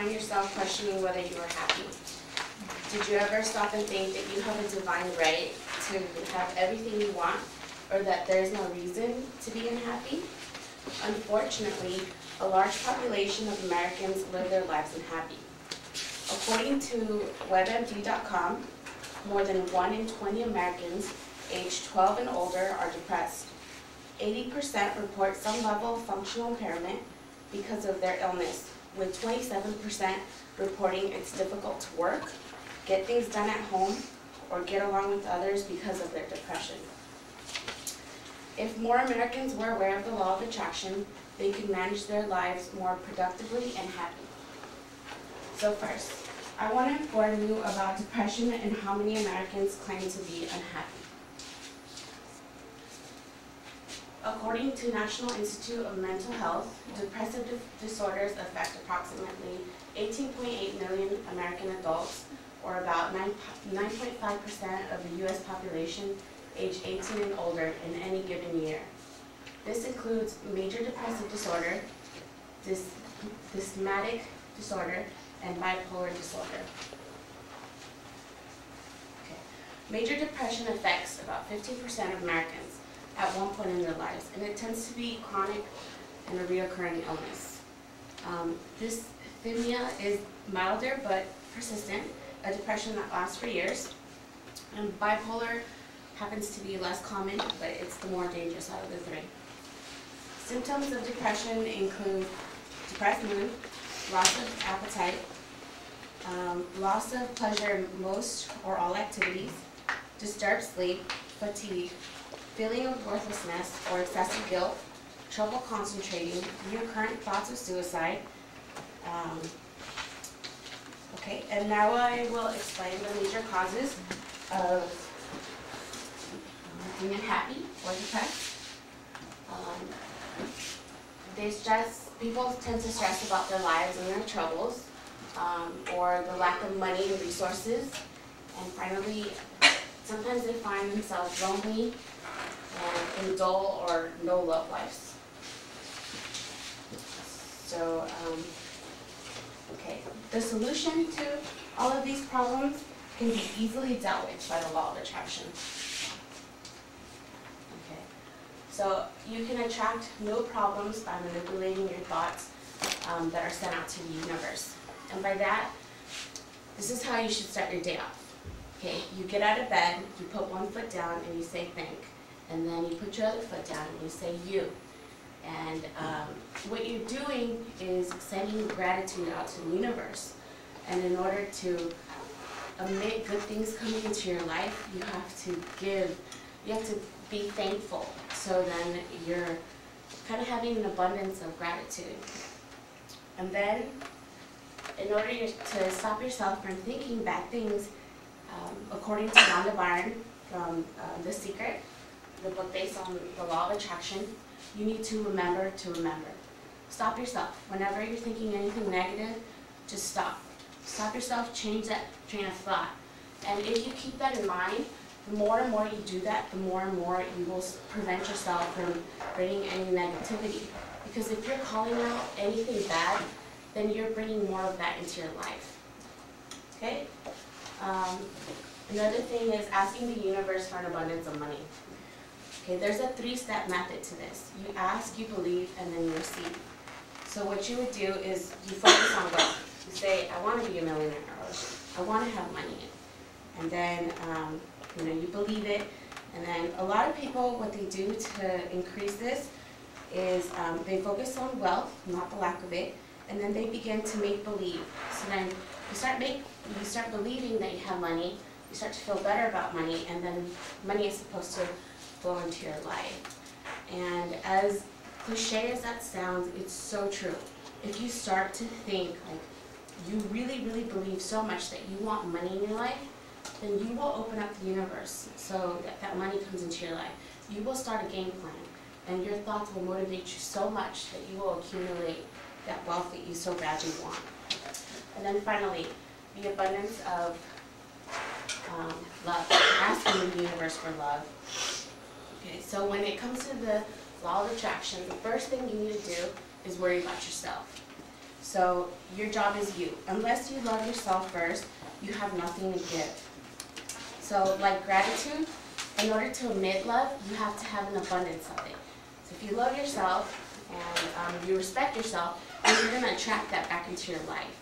find yourself questioning whether you are happy? Did you ever stop and think that you have a divine right to have everything you want, or that there's no reason to be unhappy? Unfortunately, a large population of Americans live their lives unhappy. According to WebMD.com, more than 1 in 20 Americans aged 12 and older are depressed. 80% report some level of functional impairment because of their illness, with 27% reporting it's difficult to work, get things done at home, or get along with others because of their depression. If more Americans were aware of the law of attraction, they could manage their lives more productively and happy. So first, I want to inform you about depression and how many Americans claim to be unhappy. According to National Institute of Mental Health, depressive disorders affect approximately 18.8 million American adults, or about 9.5% of the U.S. population age 18 and older in any given year. This includes major depressive disorder, dysmatic disorder, and bipolar disorder. Okay. Major depression affects about 15% of Americans at one point in their lives, and it tends to be chronic and a reoccurring illness. Dysthymia is milder but persistent, a depression that lasts for years, and bipolar happens to be less common, but it's the more dangerous out of the three. Symptoms of depression include depressed mood, loss of appetite, loss of pleasure in most or all activities, disturbed sleep, fatigue, feeling of worthlessness or excessive guilt, trouble concentrating, recurrent thoughts of suicide. Okay, and now I will explain the major causes of being unhappy or depressed. People tend to stress about their lives and their troubles, or the lack of money and resources. And finally, sometimes they find themselves lonely and in dull or no love lives. So, okay, the solution to all of these problems can be easily dealt with by the law of attraction. Okay, so you can attract no problems by manipulating your thoughts that are sent out to the universe. And by that, this is how you should start your day off. Okay, you get out of bed, you put one foot down and you say thank. And then you put your other foot down and you say you. And what you're doing is sending gratitude out to the universe. And in order to make good things coming into your life, you have to give, you have to be thankful. So then you're kind of having an abundance of gratitude. And then, in order to stop yourself from thinking bad things, according to Rhonda Byrne from The Secret, the book based on the law of attraction, you need to remember to remember. Stop yourself. Whenever you're thinking anything negative, just stop. Stop yourself, change that train of thought. And if you keep that in mind, the more and more you do that, the more and more you will prevent yourself from bringing any negativity. Because if you're calling out anything bad, then you're bringing more of that into your life. Okay? Another thing is asking the universe for an abundance of money. Okay, there's a 3-step method to this. You ask, you believe, and then you receive. So what you would do is you focus on wealth. You say, I want to be a millionaire, or I want to have money. And then you believe it. And then a lot of people, what they do to increase this is they focus on wealth, not the lack of it, and then they begin to make believe. So then you start believing that you have money, you start to feel better about money, and then money is supposed to flow into your life. And as cliche as that sounds, it's so true. If you start to think like you really, really believe so much that you want money in your life, then you will open up the universe so that money comes into your life. You will start a game plan, and your thoughts will motivate you so much that you will accumulate that wealth that you so badly want. And then finally, the abundance of love. Asking the universe for love. Okay, so when it comes to the law of attraction, the first thing you need to do is worry about yourself. So your job is you. Unless you love yourself first, you have nothing to give. So like gratitude, in order to emit love, you have to have an abundance of it. So if you love yourself and you respect yourself, then you're going to attract that back into your life.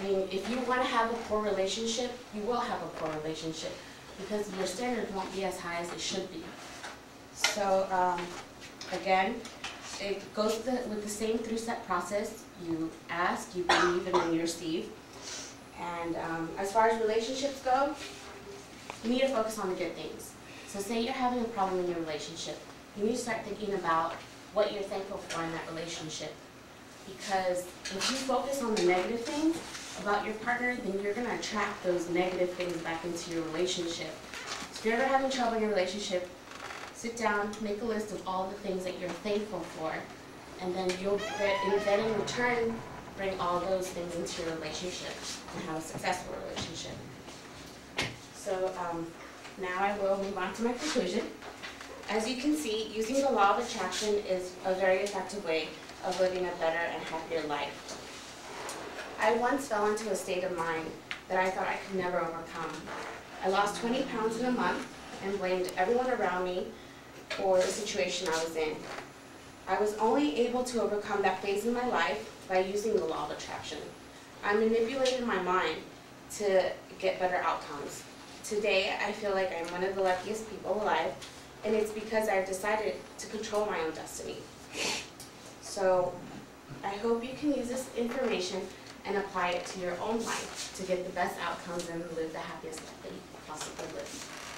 If you want to have a poor relationship, you will have a poor relationship because your standards won't be as high as it should be. So again, it goes with the same 3-step process. You ask, you believe, and then you receive. And as far as relationships go, you need to focus on the good things. So say you're having a problem in your relationship, you need to start thinking about what you're thankful for in that relationship. Because if you focus on the negative things about your partner, then you're going to attract those negative things back into your relationship. So if you're ever having trouble in your relationship, sit down, make a list of all the things that you're thankful for, and then then in return, bring all those things into your relationship and have a successful relationship. So now I will move on to my conclusion. As you can see, using the law of attraction is a very effective way of living a better and happier life. I once fell into a state of mind that I thought I could never overcome. I lost 20 pounds in a month and blamed everyone around me for the situation I was in. I was only able to overcome that phase in my life by using the law of attraction. I manipulated my mind to get better outcomes. Today, I feel like I'm one of the luckiest people alive, and it's because I've decided to control my own destiny. So I hope you can use this information and apply it to your own life to get the best outcomes and live the happiest life that you can possibly live.